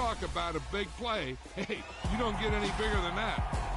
talk about a big play. Hey, you don't get any bigger than that.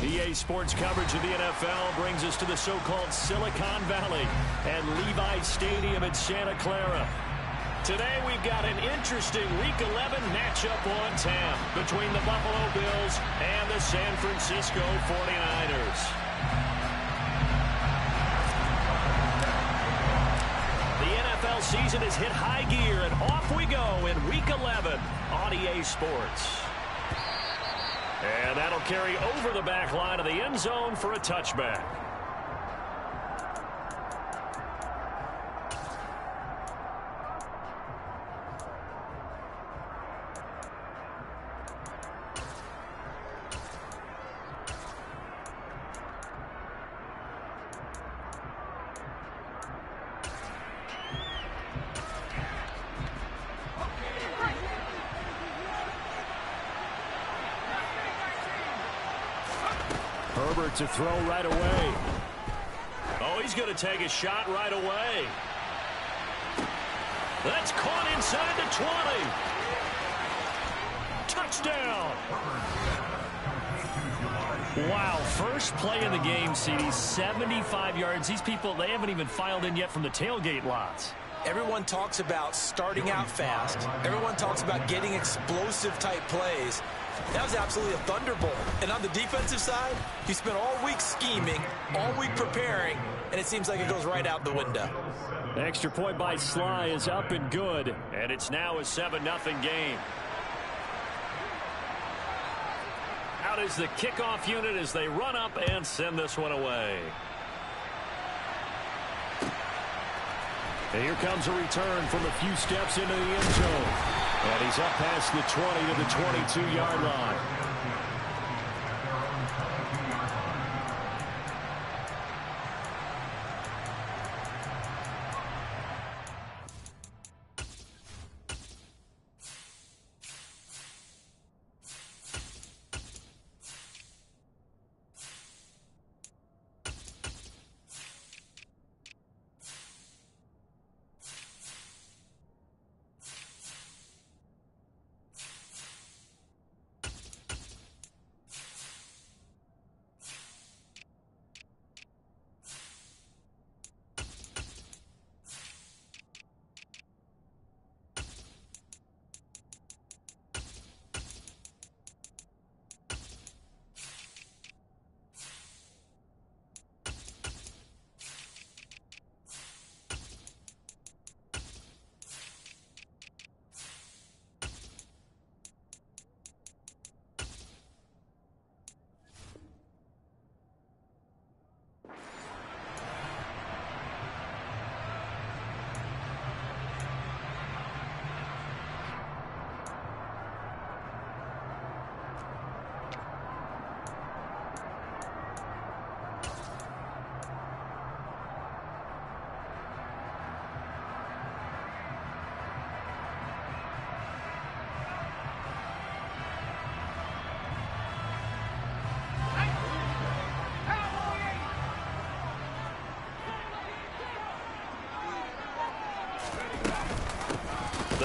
EA Sports coverage of the NFL brings us to the so-called Silicon Valley and Levi Stadium in Santa Clara. Today we've got an interesting Week 11 matchup on tap between the Buffalo Bills and the San Francisco 49ers. The NFL season has hit high gear, and off we go in Week 11 on EA Sports. And that'll carry over the back line of the end zone for a touchback. Herbert to throw right away. Oh, he's going to take a shot right away. That's caught inside the 20. Touchdown. Wow, first play in the game, CD, 75 yards. These people, they haven't even filed in yet from the tailgate lots. Everyone talks about starting out fast. Everyone talks about getting explosive type plays. That was absolutely a thunderbolt. And on the defensive side, you spent all week scheming, all week preparing, and it seems like it goes right out the window. The extra point by Sly is up and good, and it's now a 7-0 game. Out is the kickoff unit as they run up and send this one away. And here comes a return from a few steps into the end zone. And he's up past the 20 to the 22-yard line.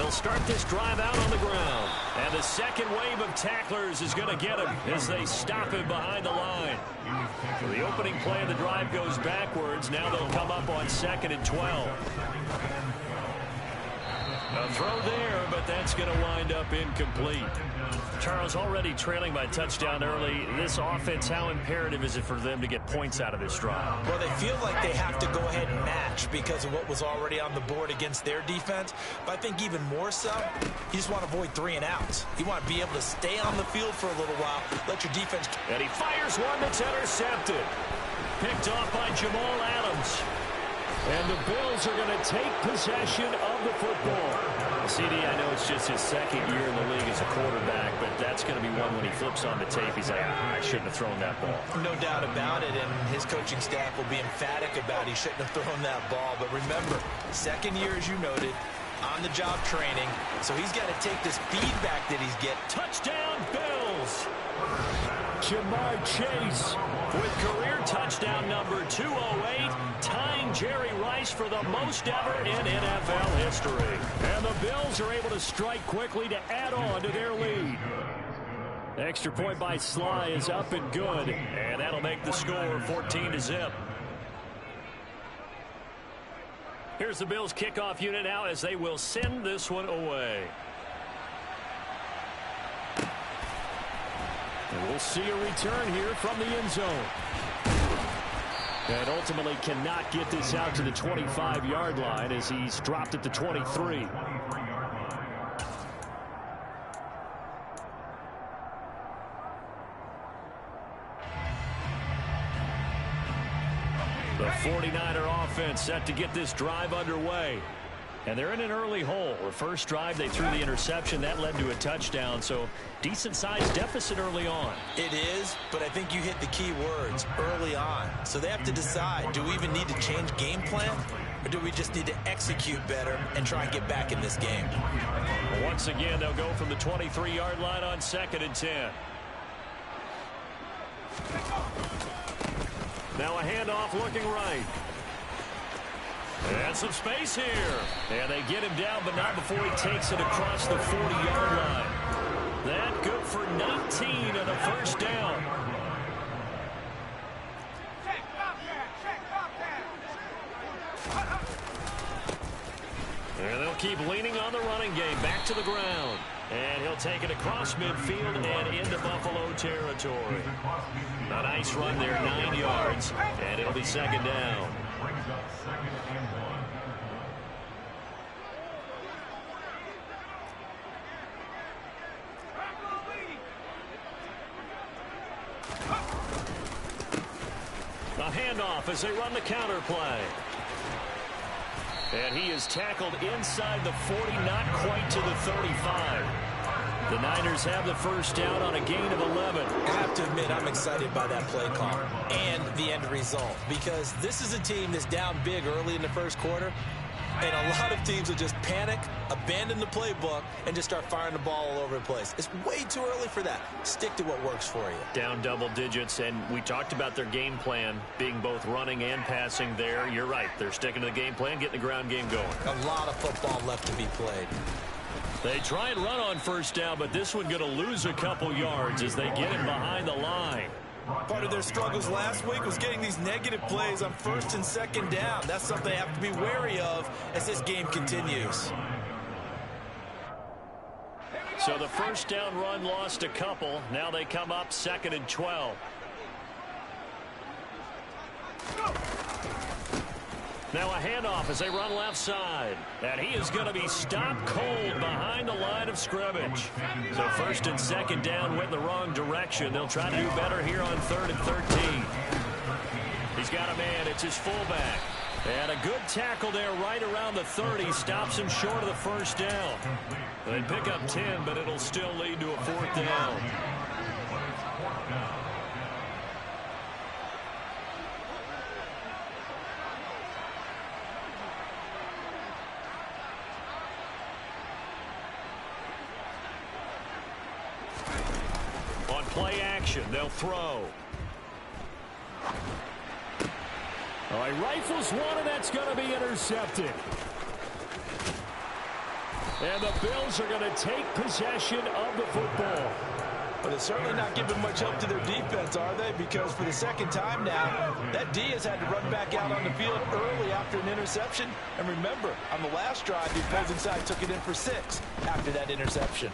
They'll start this drive out on the ground. And the second wave of tacklers is going to get him as they stop him behind the line. The opening play of the drive goes backwards. Now they'll come up on 2nd and 12. A throw there, but that's going to wind up incomplete. Charles, already trailing by touchdown early. This offense, how imperative is it for them to get points out of this drive? Well, they feel like they have to go ahead and match because of what was already on the board against their defense. But I think even more so, you just want to avoid 3 and outs. You want to be able to stay on the field for a little while, let your defense... And he fires one that's intercepted. Picked off by Jamal Adams. And the Bills are going to take possession of the football. CD, I know it's just his 2nd year in the league as a quarterback, but that's going to be one when he flips on the tape. He's like, I shouldn't have thrown that ball. No doubt about it, and his coaching staff will be emphatic about he shouldn't have thrown that ball. But remember, 2nd year, as you noted, on-the-job training, so he's got to take this feedback that he's getting. Touchdown, Bills! Jamar Chase with career touchdown number 208, tying Jerry Rice for the most ever in NFL history. And the Bills are able to strike quickly to add on to their lead. Extra point by Sly is up and good, and that'll make the score 14-0. Here's the Bills kickoff unit now as they will send this one away. And we'll see a return here from the end zone. And ultimately cannot get this out to the 25-yard line as he's dropped at the 23. The 49er offense set to get this drive underway. And they're in an early hole. The first drive, they threw the interception. That led to a touchdown. So decent-sized deficit early on. It is, but I think you hit the key words, early on. So they have to decide, do we even need to change game plan? Or do we just need to execute better and try and get back in this game? Once again, they'll go from the 23-yard line on 2nd and 10. Now a handoff looking right. And some space here. And they get him down, but not before he takes it across the 40-yard line. That good for 19 and a first down. And they'll keep leaning on the running game. Back to the ground. And he'll take it across midfield and into Buffalo territory. A nice run there, 9 yards. And it'll be 2nd down. A handoff as they run the counter play. And he is tackled inside the 40, not quite to the 35. The Niners have the first down on a gain of 11. I have to admit, I'm excited by that play call and the end result, because this is a team that's down big early in the first quarter, and a lot of teams will just panic, abandon the playbook, and just start firing the ball all over the place. It's way too early for that. Stick to what works for you. Down double digits, and we talked about their game plan being both running and passing there. You're right. They're sticking to the game plan, getting the ground game going. A lot of football left to be played. They try and run on first down, but this one going to lose a couple yards as they get him behind the line. Part of their struggles last week was getting these negative plays on 1st and 2nd down. That's something they have to be wary of as this game continues. So the first down run lost a couple. Now they come up 2nd and 12. Now a handoff as they run left side. And he is going to be stopped cold behind the line of scrimmage. So 1st and 2nd down went in the wrong direction. They'll try to do better here on 3rd and 13. He's got a man. It's his fullback. And a good tackle there right around the 30. Stops him short of the first down. They pick up 10, but it'll still lead to a 4th down. Play action, they'll throw. All right, rifles one, and that's going to be intercepted. And the Bills are going to take possession of the football. But they're certainly not giving much help to their defense, are they? Because for the second time now, that D has had to run back out on the field early after an interception. And remember, on the last drive, the opposing side took it in for 6 after that interception.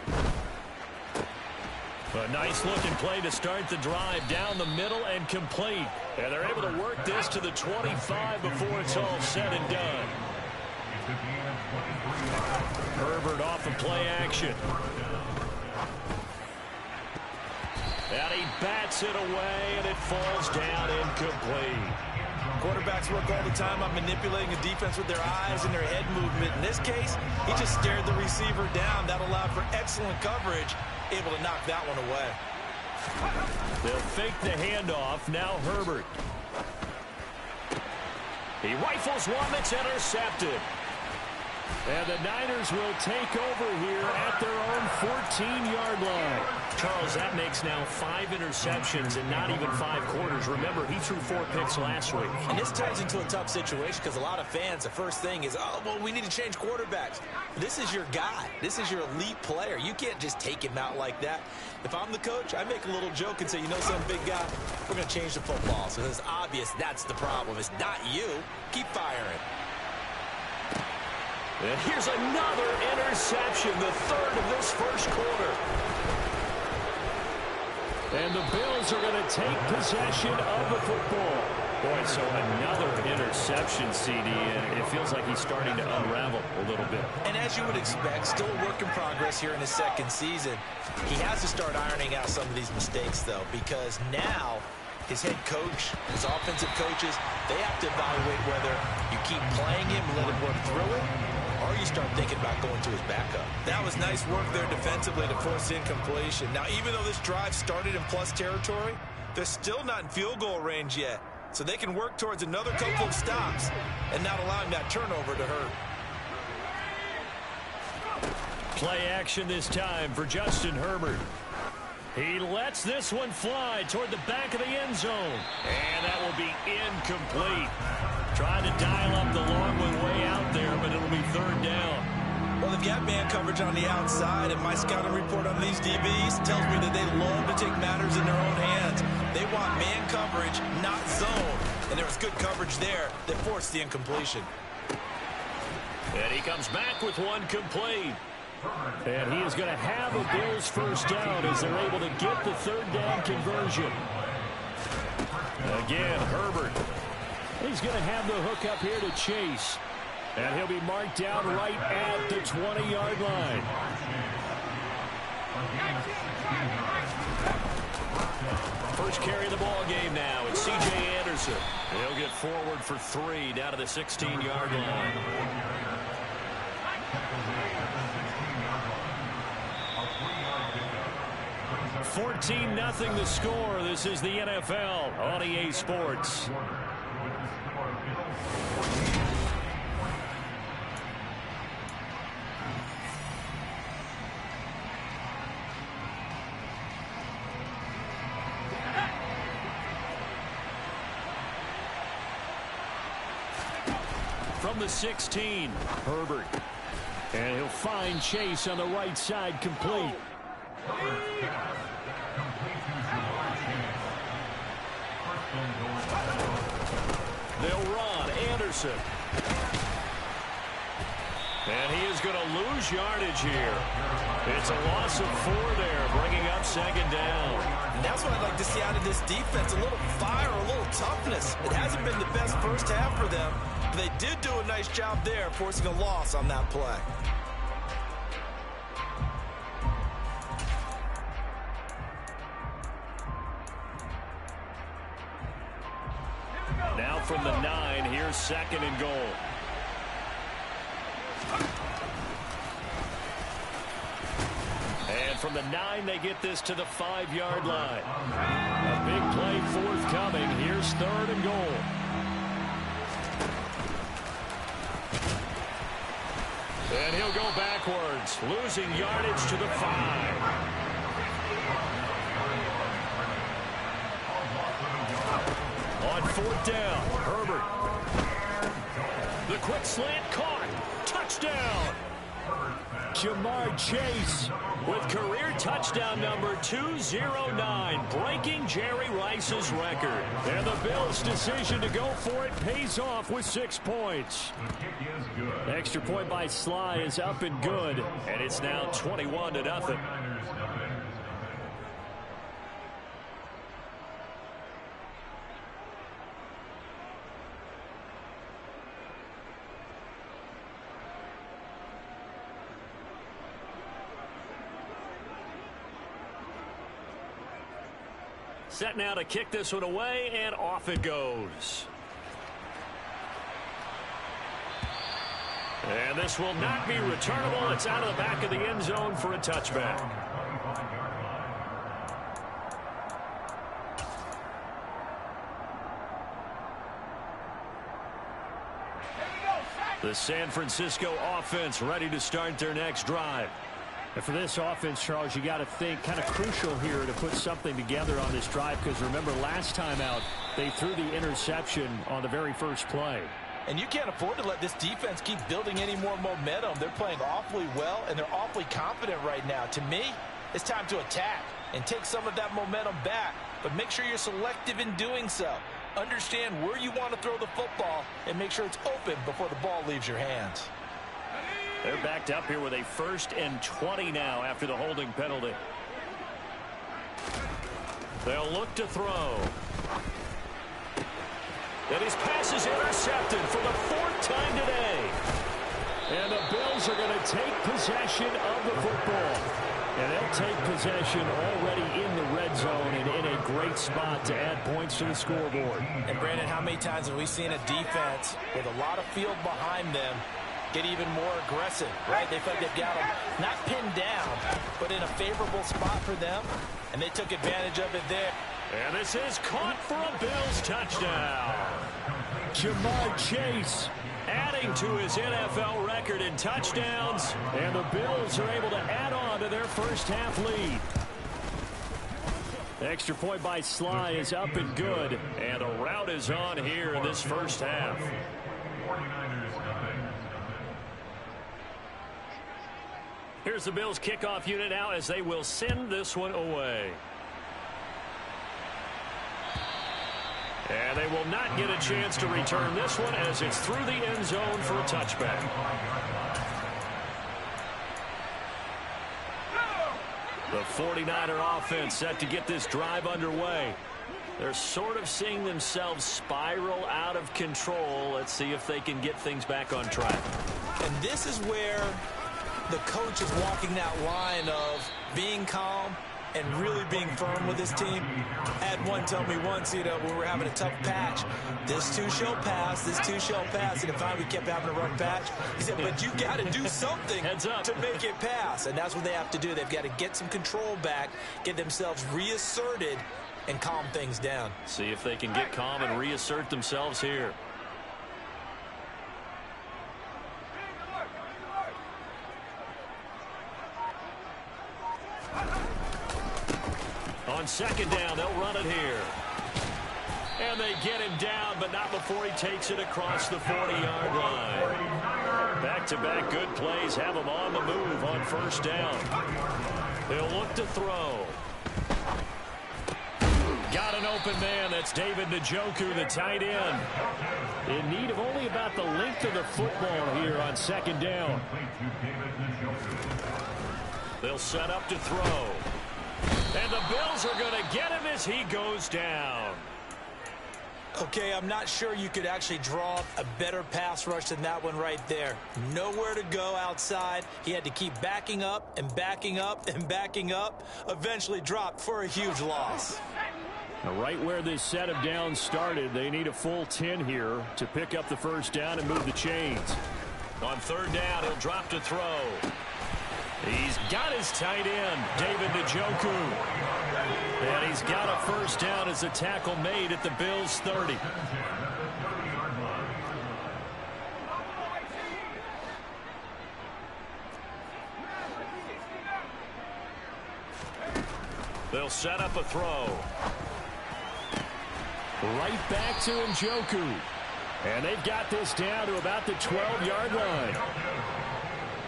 A nice looking play to start the drive down the middle and complete. And they're able to work this to the 25 before it's all said and done. Herbert off of play action. And he bats it away, and it falls down incomplete. Quarterbacks work all the time on manipulating a defense with their eyes and their head movement. In this case, he just stared the receiver down. That allowed for excellent coverage, able to knock that one away. They'll fake the handoff. Now Herbert. He rifles one that's intercepted. And the Niners will take over here at their own 14-yard line. Charles, that makes now 5 interceptions in not even 5 quarters. Remember, he threw 4 picks last week. And this turns into a tough situation because a lot of fans, the first thing is, oh, well, we need to change quarterbacks. This is your guy. This is your elite player. You can't just take him out like that. If I'm the coach, I make a little joke and say, you know some big guy, we're going to change the football. So it's obvious that's the problem. It's not you. Keep firing. And here's another interception, the 3rd of this first quarter. And the Bills are going to take possession of the football. Boy, so another interception, CD, and it feels like he's starting to unravel a little bit. And as you would expect, still a work in progress here in his second season. He has to start ironing out some of these mistakes, though, because now his head coach, his offensive coaches, they have to evaluate whether you keep playing him and let him work through it, or you start thinking about going to his backup. That was nice work there defensively to force incompletion. Now, even though this drive started in plus territory, they're still not in field goal range yet. So they can work towards another couple of stops and not allowing that turnover to hurt. Play action this time for Justin Herbert. He lets this one fly toward the back of the end zone. And that will be incomplete. Trying to dial up the long one way out there, but it'll be 3rd down. Well, they've got man coverage on the outside, and my scouting report on these DBs tells me that they love to take matters in their own hands. They want man coverage, not zone. And there was good coverage there that forced the incompletion. And he comes back with one complete. And he is going to have a Bills first down as they're able to get the 3rd down conversion. Again, Herbert. He's going to have the hook up here to Chase. And he'll be marked down right at the 20-yard line. First carry of the ball game now. It's C.J. Anderson. He'll get forward for 3 down to the 16-yard line. $14-0 the score. This is the NFL on EA Sports. From the 16, Herbert. And he'll find Chase on the right side, complete. They'll run. Anderson. And he is going to lose yardage here. It's a loss of 4 there, bringing up 2nd down. And that's what I'd like to see out of this defense, a little fire, a little toughness. It hasn't been the best first half for them, but they did do a nice job there, forcing a loss on that play. Now from the 9, here's 2nd and goal. And from the 9, they get this to the 5-yard line. A big play forthcoming. Here's 3rd and goal. And he'll go backwards, losing yardage to the 5. On 4th down, Herbert. The quick slant caught. Touchdown. Jamar Chase with career touchdown number 209, breaking Jerry Rice's record. And the Bills' decision to go for it pays off with 6 points. Extra point by Sly is up and good, and it's now 21-0. Set now to kick this one away, and off it goes. And this will not be returnable. It's out of the back of the end zone for a touchback. The San Francisco offense ready to start their next drive. And for this offense, Charles, you got to think kind of crucial here to put something together on this drive, because remember last time out they threw the interception on the very first play. And you can't afford to let this defense keep building any more momentum. They're playing awfully well, and they're awfully confident right now. To me, it's time to attack and take some of that momentum back, but make sure you're selective in doing so. Understand where you want to throw the football and make sure it's open before the ball leaves your hands. They're backed up here with a 1st and 20 now after the holding penalty. They'll look to throw. And his pass is intercepted for the 4th time today. And the Bills are going to take possession of the football. And they'll take possession already in the red zone and in a great spot to add points to the scoreboard. And Brandon, how many times have we seen a defense with a lot of field behind them get even more aggressive, right? They feel like they've got them not pinned down, but in a favorable spot for them, and they took advantage of it there. And this is caught for a Bills touchdown. Jamar Chase adding to his NFL record in touchdowns, and the Bills are able to add on to their first half lead. The extra point by Sly is up and good, and a rout is on here in this first half. Here's the Bills kickoff unit now as they will send this one away. And they will not get a chance to return this one as it's through the end zone for a touchback. The 49er offense set to get this drive underway. They're sort of seeing themselves spiral out of control. Let's see if they can get things back on track. And this is where the coach is walking that line of being calm and really being firm with his team. I had one tell me once, when we were having a tough patch, this too shall pass, this too shall pass. And finally we kept having a rough patch. He said, but you got to do something to make it pass. And that's what they have to do. They've got to get some control back, get themselves reasserted, and calm things down. See if they can get calm and reassert themselves here. On 2nd down, they'll run it here. And they get him down, but not before he takes it across the 40-yard line. Back-to-back good plays have him on the move on 1st down. They'll look to throw. Got an open man. That's David Njoku, the tight end. In need of only about the length of the football here on 2nd down. They'll set up to throw. And the Bills are going to get him as he goes down. Okay, I'm not sure you could actually draw a better pass rush than that one right there. Nowhere to go outside. He had to keep backing up and backing up and backing up. Eventually dropped for a huge loss. Now, right where this set of downs started, they need a full 10 here to pick up the 1st down and move the chains. On 3rd down, he'll drop to throw. He's got his tight end, David Njoku. And he's got a 1st down as a tackle made at the Bills' 30. They'll set up a throw. Right back to Njoku. And they've got this down to about the 12-yard line.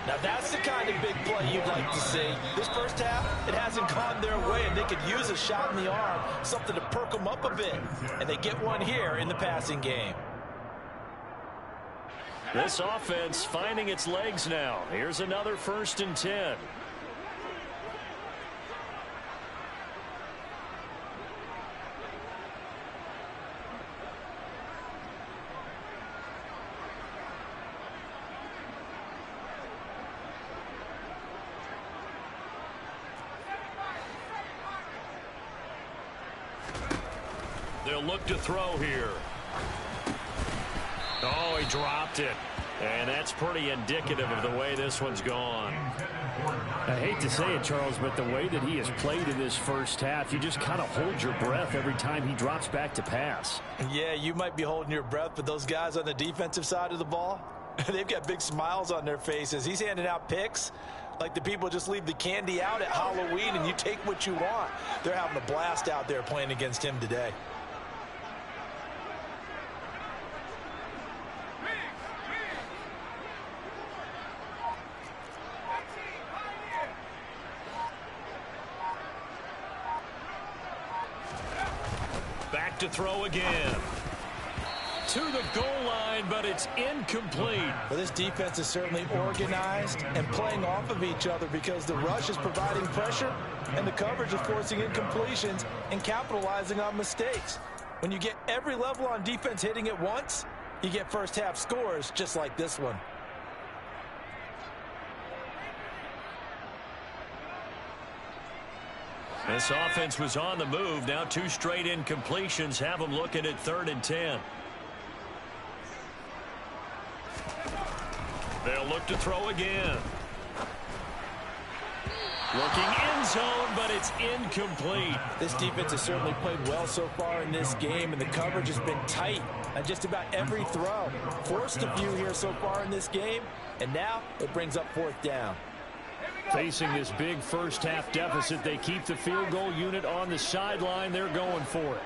Now that's the kind of big play you'd like to see. This first half, it hasn't gone their way, and they could use a shot in the arm, something to perk them up a bit. And they get one here in the passing game. This offense finding its legs now. Here's another 1st and 10. They'll look to throw here. Oh, he dropped it. And that's pretty indicative of the way this one's gone. I hate to say it, Charles, but the way that he has played in this first half, you just kind of hold your breath every time he drops back to pass. Yeah, you might be holding your breath, but those guys on the defensive side of the ball, they've got big smiles on their faces. He's handing out picks like the people just leave the candy out at Halloween and you take what you want. They're having a blast out there playing against him today. Back to throw again. To the goal line, but it's incomplete. Well, this defense is certainly organized and playing off of each other because the rush is providing pressure and the coverage is forcing incompletions and capitalizing on mistakes. When you get every level on defense hitting at once, you get first half scores just like this one. This offense was on the move. Now 2 straight incompletions have them looking at 3rd and 10. They'll look to throw again. Looking end zone, but it's incomplete. This defense has certainly played well so far in this game, and the coverage has been tight on just about every throw. Forced a few here so far in this game, and now it brings up 4th down. Facing this big first half deficit, they keep the field goal unit on the sideline. They're going for it.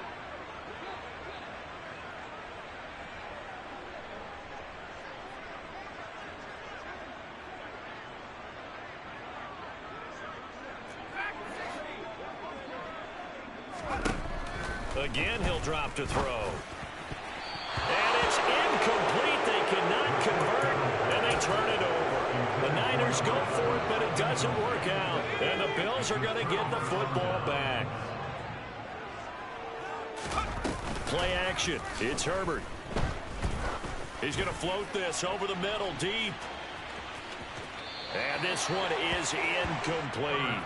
Again, he'll drop to throw. And it's incomplete. They cannot convert, and they turn it over. The Niners go for it, but it doesn't work out. And the Bills are going to get the football back. Play action. It's Herbert. He's going to float this over the middle deep. And this one is incomplete.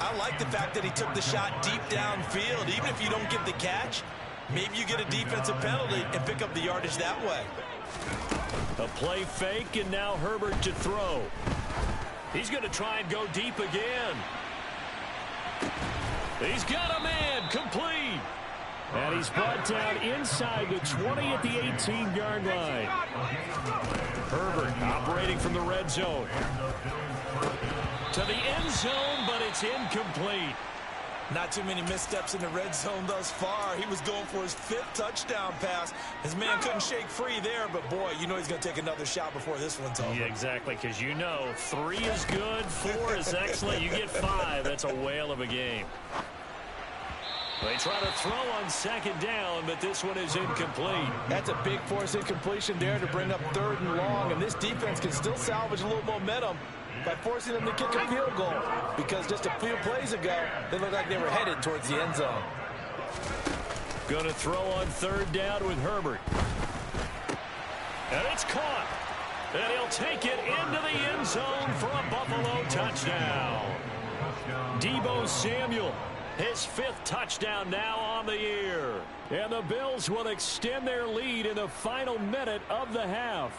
I like the fact that he took the shot deep downfield. Even if you don't get the catch, maybe you get a defensive penalty and pick up the yardage that way. A play fake, and now Herbert to throw. He's going to try and go deep again. He's got a man, complete. And he's brought down inside the 20 at the 18-yard line. Herbert operating from the red zone. To the end zone, but it's incomplete. Not too many missteps in the red zone thus far. He was going for his 5th touchdown pass. His man couldn't shake free there, but boy, you know he's going to take another shot before this one's over. Yeah, exactly, because you know 3 is good, 4 is excellent. You get 5. That's a whale of a game. They try to throw on 2nd down, but this one is incomplete. That's a big force incompletion there to bring up 3rd and long, and this defense can still salvage a little momentum by forcing them to kick a field goal, because just a few plays ago, they looked like they were headed towards the end zone. Going to throw on 3rd down with Herbert. And it's caught. And he'll take it into the end zone for a Buffalo touchdown. Deebo Samuel, his 5th touchdown now on the year. And the Bills will extend their lead in the final minute of the half.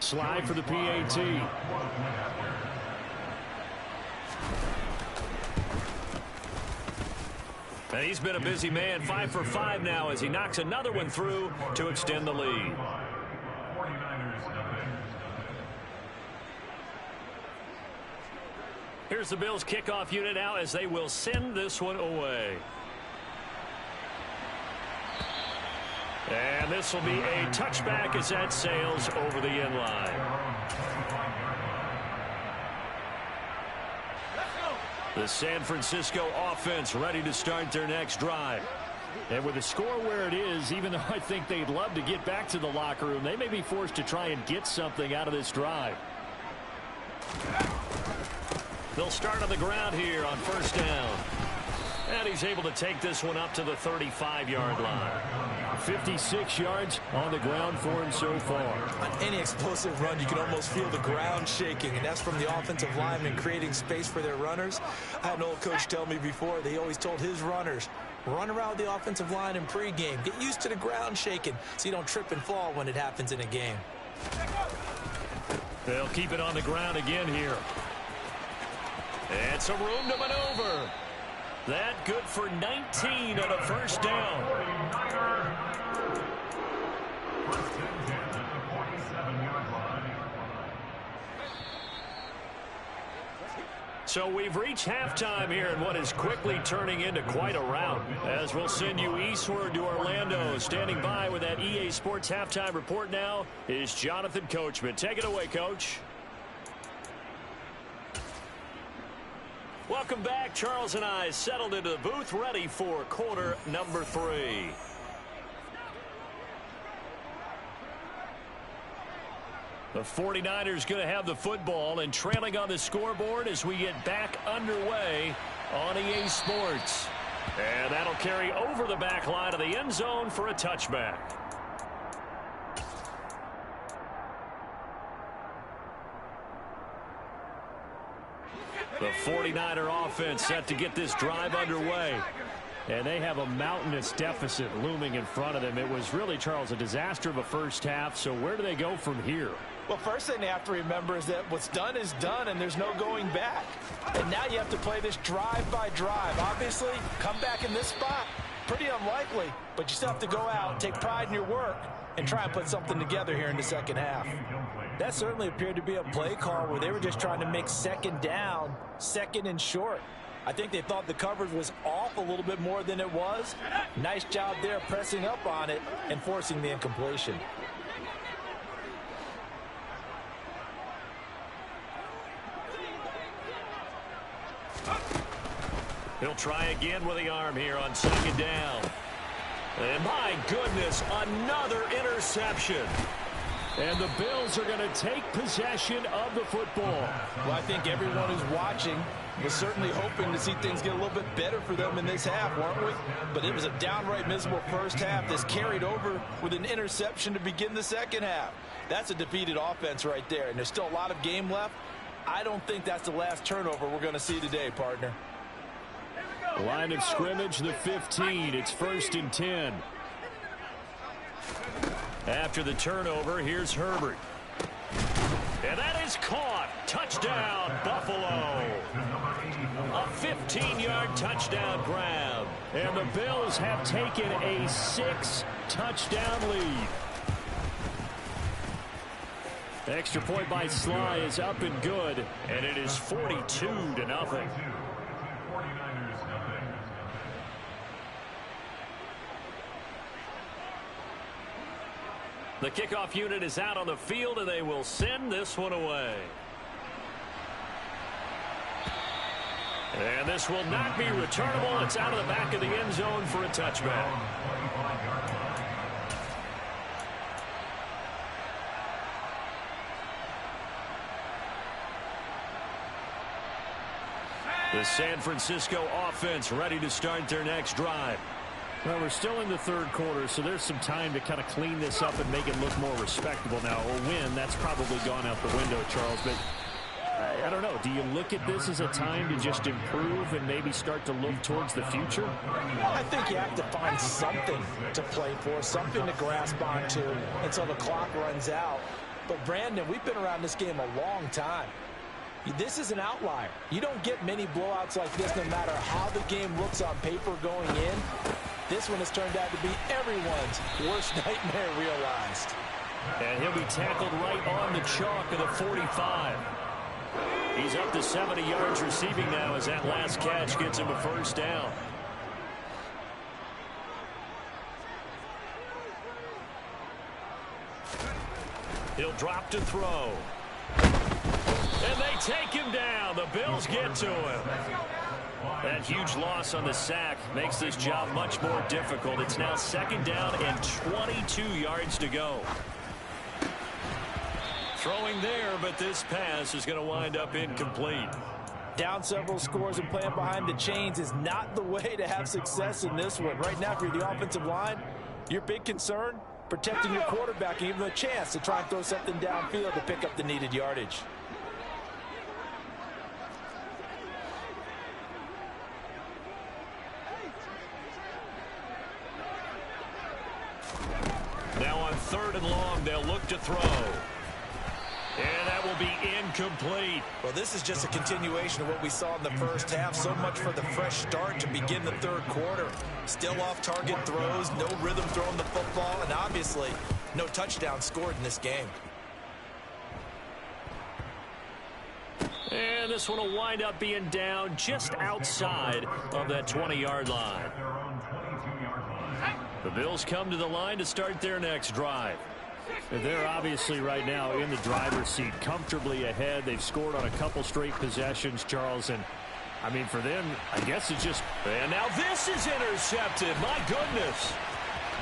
Slide for the PAT. And he's been a busy man, 5 for 5 now as he knocks another one through to extend the lead. Here's Here's the Bills kickoff unit now as they will send this one away. And this will be a touchback as that sails over the end line. The San Francisco offense ready to start their next drive. And with the score where it is, even though I think they'd love to get back to the locker room, they may be forced to try and get something out of this drive. They'll start on the ground here on first down. And he's able to take this one up to the 35-yard line. 56 yards on the ground for him so far. On any explosive run, you can almost feel the ground shaking, and that's from the offensive linemen creating space for their runners. I had an old coach tell me before, they always told his runners, run around the offensive line in pregame. Get used to the ground shaking so you don't trip and fall when it happens in a game. They'll keep it on the ground again here. And some room to maneuver. That good for 19 on a first down. So we've reached halftime here in what is quickly turning into quite a rout. As we'll send you eastward to Orlando. Standing by with that EA Sports halftime report now is Jonathan Coachman. Take it away, Coach. Welcome back. Charles and I settled into the booth, ready for quarter number 3. The 49ers going to have the football and trailing on the scoreboard as we get back underway on EA Sports. And that'll carry over the back line of the end zone for a touchback. The 49er offense set to get this drive underway. And they have a mountainous deficit looming in front of them. It was really, Charles, a disaster of a first half. So where do they go from here? Well, first thing they have to remember is that what's done is done, and there's no going back. And now you have to play this drive by drive. Obviously, come back in this spot, pretty unlikely. But you still have to go out, take pride in your work, and try and put something together here in the second half. That certainly appeared to be a play call where they were just trying to make second down, second and short. I think they thought the coverage was off a little bit more than it was. Nice job there pressing up on it and forcing the incompletion. He'll try again with the arm here on second down. And my goodness, another interception. And the Bills are going to take possession of the football. Well, I think everyone who's watching was certainly hoping to see things get a little bit better for them in this half, weren't we? But it was a downright miserable first half that's carried over with an interception to begin the second half. That's a defeated offense right there, and there's still a lot of game left. I don't think that's the last turnover we're going to see today, partner. Line of scrimmage, the 15. It's 1st and 10. After the turnover, here's Herbert. And that is caught. Touchdown, Buffalo. A 15-yard touchdown grab. And the Bills have taken a 6-touchdown lead. The extra point by Sly is up and good. And it is 42-0. The kickoff unit is out on the field, and they will send this one away. And this will not be returnable. It's out of the back of the end zone for a touchback. The San Francisco offense ready to start their next drive. Well, we're still in the third quarter, so there's some time to kind of clean this up and make it look more respectable now. A win, that's probably gone out the window, Charles. But I don't know. Do you look at this as a time to just improve and maybe start to look towards the future? I think you have to find something to play for, something to grasp onto until the clock runs out. But, Brandon, we've been around this game a long time. This is an outlier. You don't get many blowouts like this no matter how the game looks on paper going in. This one has turned out to be everyone's worst nightmare realized. And he'll be tackled right on the chalk of the 45. He's up to 70 yards receiving now as that last catch gets him a first down. He'll drop to throw. And they take him down. The Bills get to him. That huge loss on the sack makes this job much more difficult. It's now 2nd down and 22 yards to go. Throwing there, but this pass is going to wind up incomplete. Down several scores and playing behind the chains is not the way to have success in this one. Right now, if you're the offensive line, your big concern, protecting your quarterback and giving him a chance to try and throw something downfield to pick up the needed yardage. Now on 3rd and long, they'll look to throw. And that will be incomplete. Well, this is just a continuation of what we saw in the first half. So much for the fresh start to begin the 3rd quarter. Still off-target throws, no rhythm throwing the football, and obviously no touchdown scored in this game. And this one will wind up being down just outside of that 20-yard line. The Bills come to the line to start their next drive. They're obviously right now in the driver's seat, comfortably ahead. They've scored on a couple straight possessions, Charles. And, I mean, for them, I guess it's just... And now this is intercepted. My goodness.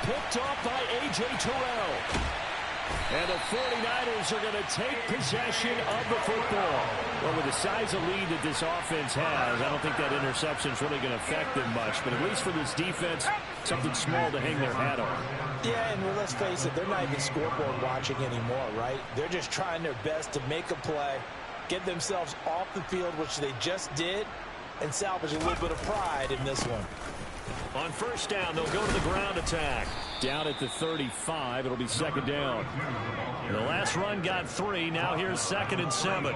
Picked off by A.J. Terrell. And the 49ers are going to take possession of the football. Well, with the size of lead that this offense has, I don't think that interception is really going to affect them much. But at least for this defense, something small to hang their hat on. Yeah, and let's face it, they're not even scoreboard watching anymore, right? They're just trying their best to make a play, get themselves off the field, which they just did, and salvage a little bit of pride in this one. On 1st down, they'll go to the ground attack. Down at the 35, it'll be 2nd down. The last run got 3. Now here's 2nd and 7.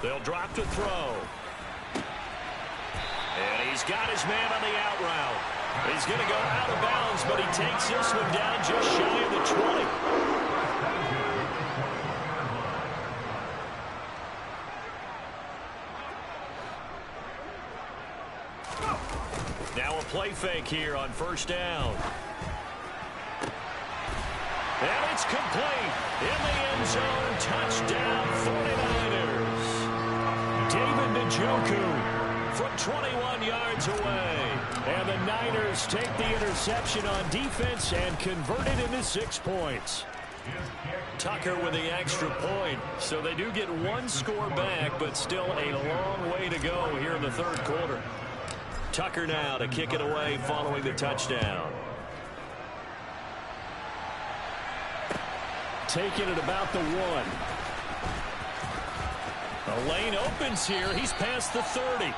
They'll drop to throw. And he's got his man on the out route. He's going to go out of bounds, but he takes this one down just shy of the 20. Now a play fake here on 1st down. And it's complete. In the end zone, touchdown 49ers. David Njoku from 21 yards away. And the Niners take the interception on defense and convert it into 6 points. Tucker with the extra point. So they do get 1 score back, but still a long way to go here in the 3rd quarter. Tucker now to kick it away following the touchdown. Taking it about the 1. The lane opens here. He's past the 30.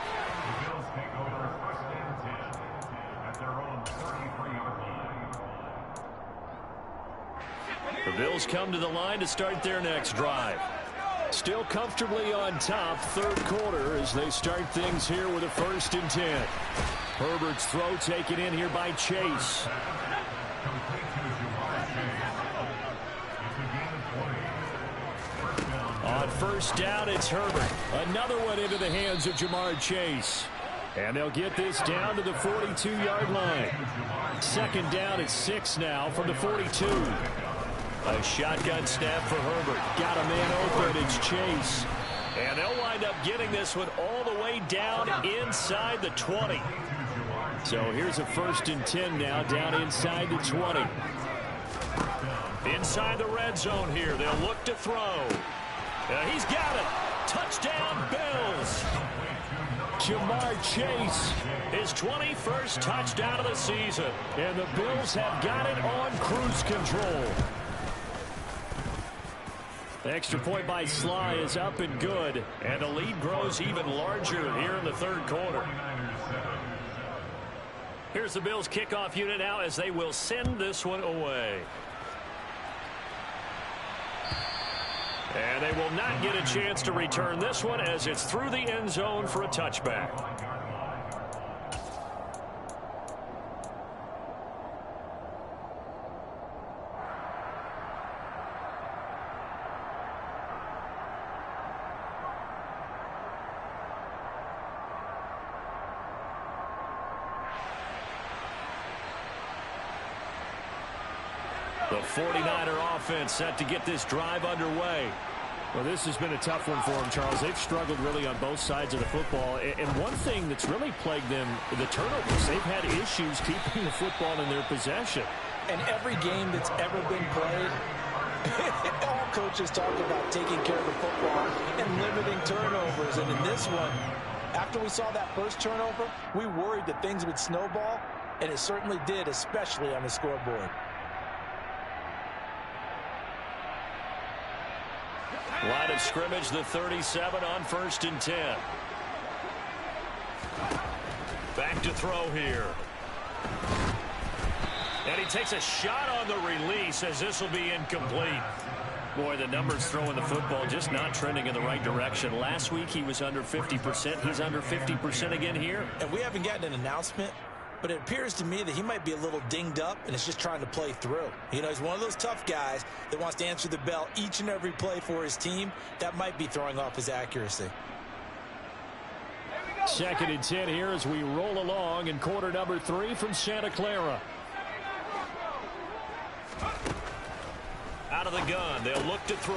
The Bills come to the line to start their next drive. Still comfortably on top, 3rd quarter as they start things here with a 1st and 10. Herbert's throw taken in here by Chase. On 1st down, it's Herbert. Another one into the hands of Jamar Chase. And they'll get this down to the 42-yard line. 2nd down at 6 now from the 42. A shotgun snap for Herbert. Got a man open. It's Chase. And they'll wind up getting this one all the way down inside the 20. So here's a 1st and 10 now down inside the 20. Inside the red zone here. They'll look to throw. He's got it. Touchdown, Bills. Jamar Chase, his 21st touchdown of the season. And the Bills have got it on cruise control. The extra point by Sly is up and good. And the lead grows even larger here in the 3rd quarter. Here's the Bills kickoff unit now as they will send this one away. And they will not get a chance to return this one as it's through the end zone for a touchback. The 49er offense set to get this drive underway. Well, this has been a tough one for them, Charles. They've struggled really on both sides of the football. And one thing that's really plagued them, the turnovers. They've had issues keeping the football in their possession. And every game that's ever been played, all coaches talk about taking care of the football and limiting turnovers. And in this one, after we saw that first turnover, we worried that things would snowball, and it certainly did, especially on the scoreboard. Line of scrimmage, the 37 on 1st and 10. Back to throw here. And he takes a shot on the release as this will be incomplete. Boy, the numbers throwing the football just not trending in the right direction. Last week he was under 50%. He's under 50% again here. And we haven't gotten an announcement, but it appears to me that he might be a little dinged up and is just trying to play through. You know, he's one of those tough guys that wants to answer the bell each and every play for his team. That might be throwing off his accuracy. 2nd and 10 here as we roll along in quarter number 3 from Santa Clara. Out of the gun, they'll look to throw.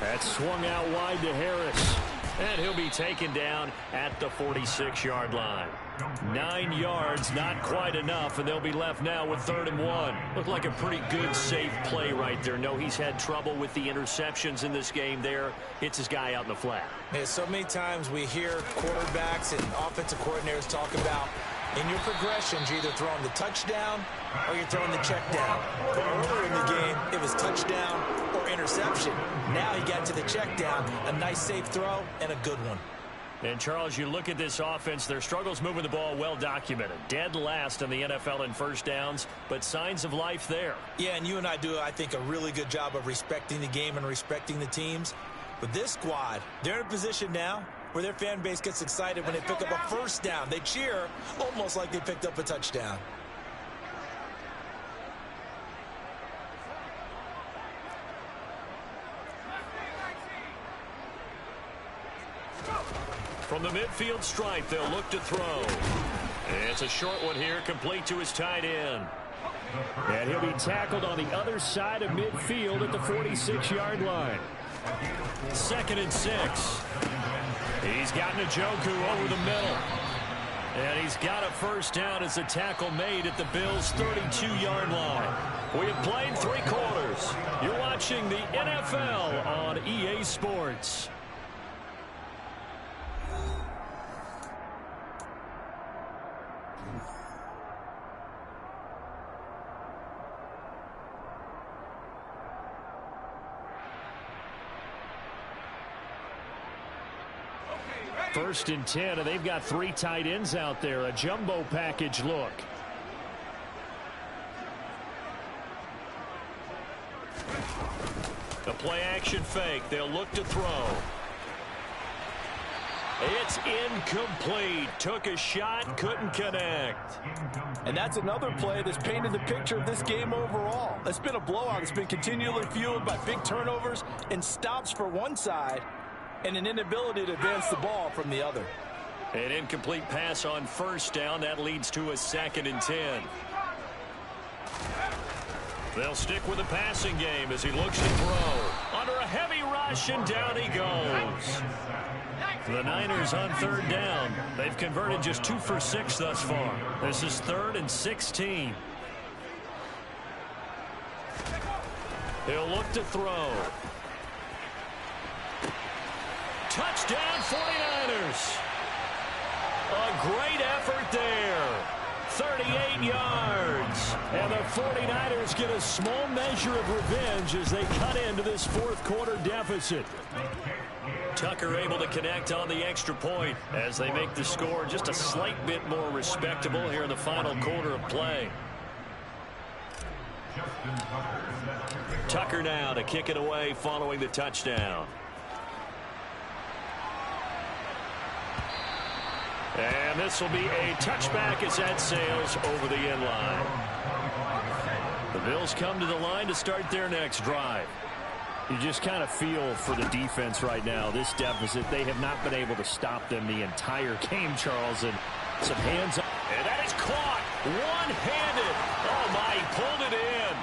That swung out wide to Harris. And he'll be taken down at the 46-yard line. 9 yards, not quite enough, and they'll be left now with 3rd and 1. Looked like a pretty good, safe play right there. No, he's had trouble with the interceptions in this game there. Hits his guy out in the flat. Yeah, so many times we hear quarterbacks and offensive coordinators talk about in your progressions, you're either throwing the touchdown or you're throwing the check down. But earlier in the game, it was touchdown or interception. Now he got to the check down, a nice safe throw, and a good one. And, Charles, you look at this offense, their struggles moving the ball well documented. Dead last in the NFL in first downs, but signs of life there. Yeah, and you and I do, I think, a really good job of respecting the game and respecting the teams. But this squad, they're in a position now where their fan base gets excited when they pick up a first down. They cheer almost like they picked up a touchdown. From the midfield stripe, they'll look to throw. It's a short one here, complete to his tight end. And he'll be tackled on the other side of midfield at the 46-yard line. 2nd and 6. He's got Njoku over the middle. And he's got a first down as a tackle made at the Bills' 32-yard line. We have played 3 quarters. You're watching the NFL on EA Sports. First and 10, and they've got 3 tight ends out there. A jumbo package look. The play action fake. They'll look to throw. It's incomplete. Took a shot, couldn't connect. And that's another play that's painted the picture of this game overall. It's been a blowout. It's been continually fueled by big turnovers and stops for one side and an inability to advance the ball from the other. An incomplete pass on first down. That leads to a 2nd and 10. They'll stick with the passing game as he looks to throw. Under a heavy rush, and down he goes. The Niners on 3rd down. They've converted just 2 for 6 thus far. This is 3rd and 16. He'll look to throw. Touchdown 49ers. A great effort there. 38 yards. And the 49ers get a small measure of revenge as they cut into this 4th quarter deficit. Tucker able to connect on the extra point as they make the score just a slight bit more respectable here in the final quarter of play. Tucker now to kick it away following the touchdown. And this will be a touchback as that sails over the end line. The Bills come to the line to start their next drive. You just kind of feel for the defense right now, this deficit. They have not been able to stop them the entire game, Charles. And some hands up. And that is caught one-handed. Oh, my, he pulled it in.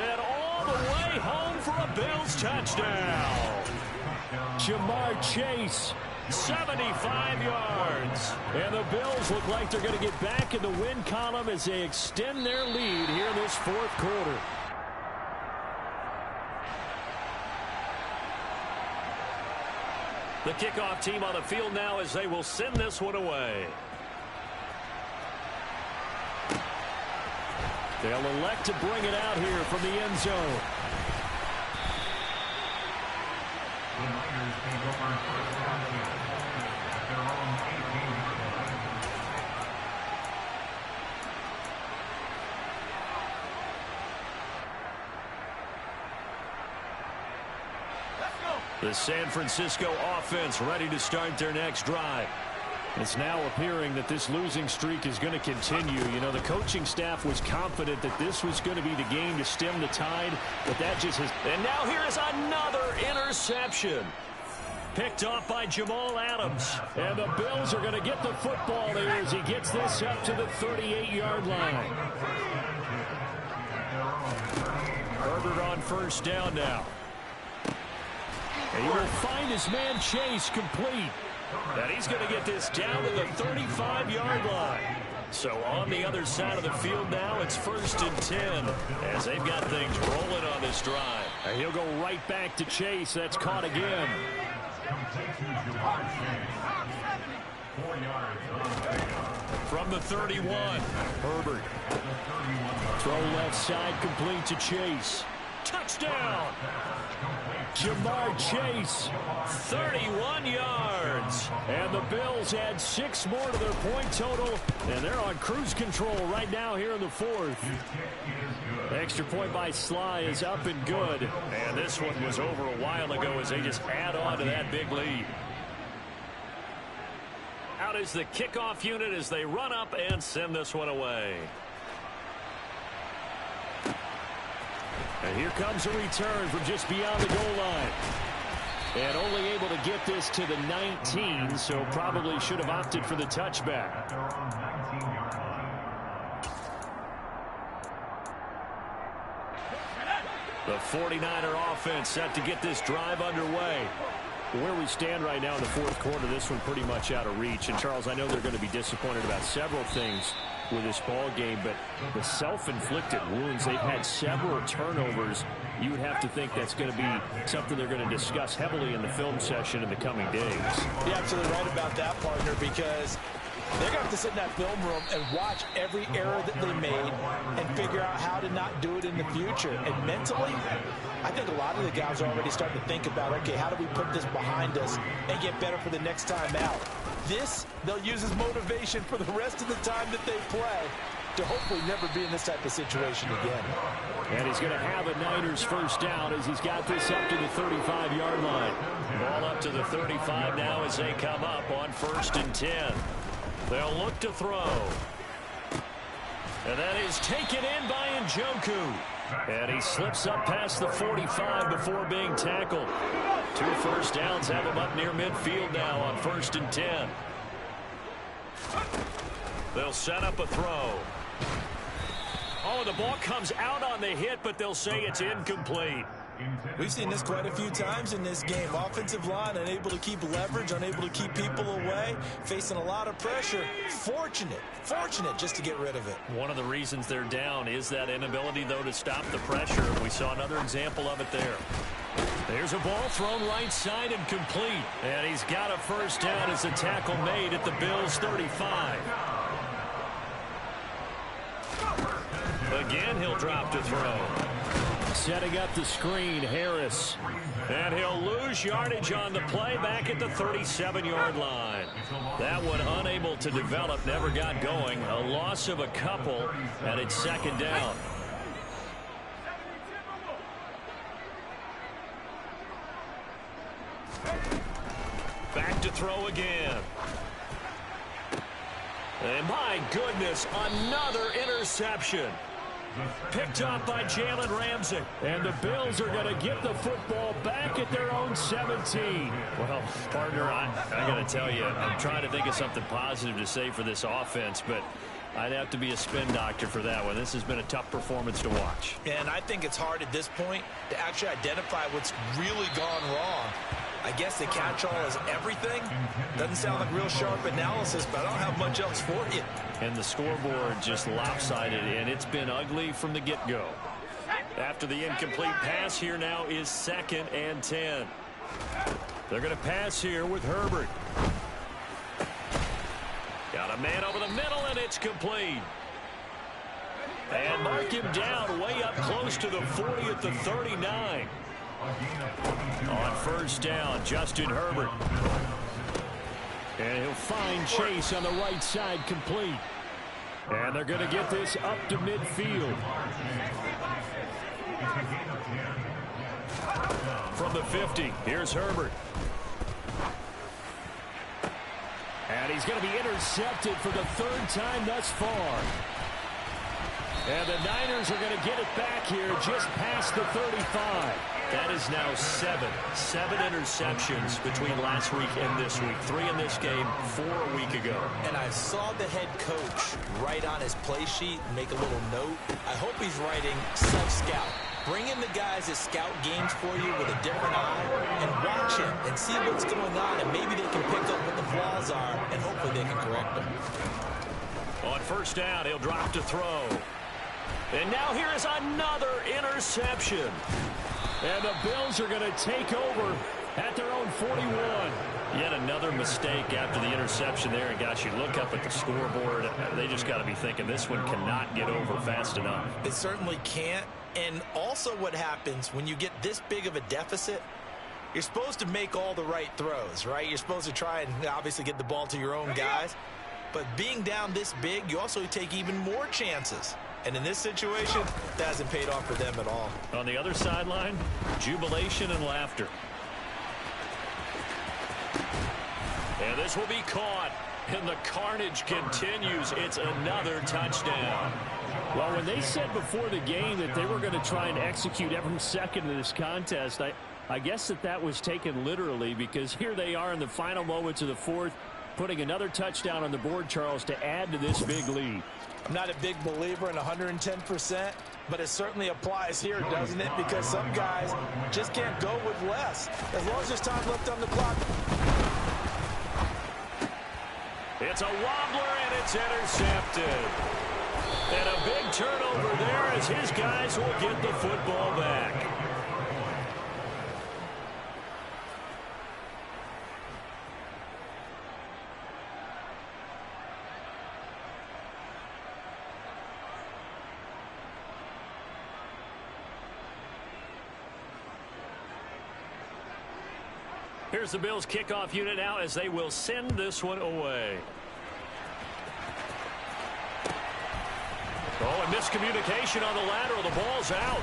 And all for a Bills touchdown. Jamar Chase, 75 yards. And the Bills look like they're going to get back in the win column as they extend their lead here in this fourth quarter. The kickoff team on the field now as they will send this one away. They'll elect to bring it out here from the end zone. The San Francisco offense ready to start their next drive. It's now appearing that this losing streak is going to continue. You know, the coaching staff was confident that this was going to be the game to stem the tide, but that just has... And now here is another interception. Picked off by Jamal Adams. And the Bills are going to get the football there as he gets this up to the 38-yard line. Herbert on first down now. And he will find his man Chase complete. And he's going to get this down to the 35-yard line. So on the other side of the field now, it's 1st and 10 as they've got things rolling on this drive. And he'll go right back to Chase. That's caught again. From the 31, Herbert. Throw left side complete to Chase. Touchdown! Jamar Chase, 31 yards. And the Bills add 6 more to their point total, and they're on cruise control right now here in the fourth. Extra point by Sly is up and good. And this one was over a while ago as they just add on to that big lead. Out is the kickoff unit as they run up and send this one away. And here comes a return from just beyond the goal line. And only able to get this to the 19, so probably should have opted for the touchback. The 49er offense set to get this drive underway. Where we stand right now in the fourth quarter, this one pretty much out of reach. And, Charles, I know they're going to be disappointed about several things with this ball game, but the self-inflicted wounds, they've had several turnovers. You would have to think that's going to be something they're going to discuss heavily in the film session in the coming days. You're absolutely right about that, partner, because they're going to have to sit in that film room and watch every error that they made and figure out how to not do it in the future. And mentally, I think a lot of the guys are already starting to think about, okay, how do we put this behind us and get better for the next time out? This, they'll use as motivation for the rest of the time that they play to hopefully never be in this type of situation again. And he's going to have a Niners first down as he's got this up to the 35-yard line. Ball up to the 35 now as they come up on 1st and 10. They'll look to throw. And that is taken in by Njoku. And he slips up past the 45 before being tackled. 2 first downs have him up near midfield now on 1st and 10. They'll set up a throw. Oh, the ball comes out on the hit, but they'll say it's incomplete. We've seen this quite a few times in this game. Offensive line unable to keep leverage, unable to keep people away, facing a lot of pressure. Fortunate just to get rid of it. One of the reasons they're down is that inability, though, to stop the pressure. We saw another example of it there. There's a ball thrown right side and complete. And he's got a first down as a tackle made at the Bills' 35. Again, he'll drop to throw. Setting up the screen, Harris. And he'll lose yardage on the play back at the 37-yard line. That one unable to develop, never got going. A loss of a couple, and it's 2nd down. Back to throw again. And my goodness, another interception. Picked up by Jalen Ramsey. And the Bills are going to get the football back at their own 17. Well, partner, I got to tell you, I'm trying to think of something positive to say for this offense, but I'd have to be a spin doctor for that one. This has been a tough performance to watch. And I think it's hard at this point to actually identify what's really gone wrong. I guess the catch-all is everything. Doesn't sound like real sharp analysis, but I don't have much else for you. And the scoreboard just lopsided, and it's been ugly from the get-go. After the incomplete pass, here now is 2nd and 10. They're going to pass here with Herbert. Got a man over the middle, and it's complete. And mark him down way up close to the 40 at the 39. On first down, Justin Herbert. And he'll find Chase on the right side, complete. And they're going to get this up to midfield. From the 50, here's Herbert. And he's going to be intercepted for the 3rd time thus far. And the Niners are going to get it back here just past the 35. That is now 7 interceptions between last week and this week. 3 in this game, 4 a week ago. And I saw the head coach write on his play sheet and make a little note. I hope he's writing self-scout. Bring in the guys that scout games for you with a different eye and watch him and see what's going on, and maybe they can pick up what the flaws are, and hopefully they can correct them. On first down, he'll drop to throw. And now here is another interception. And the Bills are going to take over at their own 41. Yet another mistake after the interception there. And, gosh, you look up at the scoreboard. They just got to be thinking this one cannot get over fast enough. It certainly can't. And also what happens when you get this big of a deficit, you're supposed to make all the right throws, right? You're supposed to try and obviously get the ball to your own guys. But being down this big, you also take even more chances. And in this situation, that hasn't paid off for them at all. On the other sideline, jubilation and laughter. And this will be caught. And the carnage continues. It's another touchdown. Well, when they said before the game that they were going to try and execute every second of this contest, I guess that was taken literally, because here they are in the final moments of the 4th, putting another touchdown on the board, Charles, to add to this big lead. I'm not a big believer in 110%, but it certainly applies here, doesn't it? Because some guys just can't go with less. As long as there's time left on the clock. It's a wobbler, and it's intercepted. And a big turnover there as his guys will get the football back. Here's the Bills kickoff unit now as they will send this one away. Oh, and miscommunication on the lateral. The ball's out.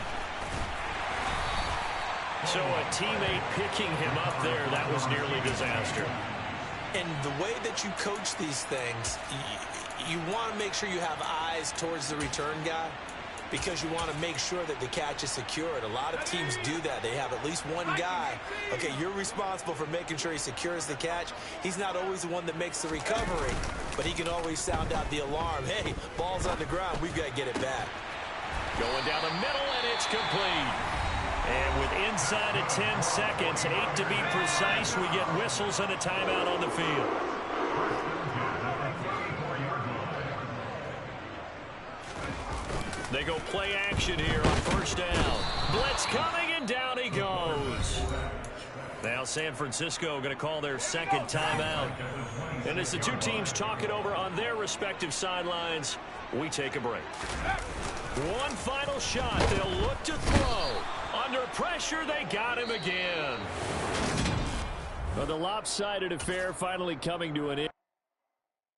So a teammate picking him up there, that was nearly disaster. And the way that you coach these things, you want to make sure you have eyes towards the return guy, because you want to make sure that the catch is secured. A lot of teams do that. They have at least one guy. Okay, you're responsible for making sure he secures the catch. He's not always the one that makes the recovery, but he can always sound out the alarm. Hey, ball's on the ground. We've got to get it back. Going down the middle, and it's complete. And with inside of 10 seconds, 8 to be precise, we get whistles and a timeout on the field. They go play action here on first down. Blitz coming, and down he goes. Now San Francisco going to call their 2nd timeout. And as the two teams talk it over on their respective sidelines, we take a break. One final shot. They'll look to throw. Under pressure, they got him again. Well, the lopsided affair finally coming to an end.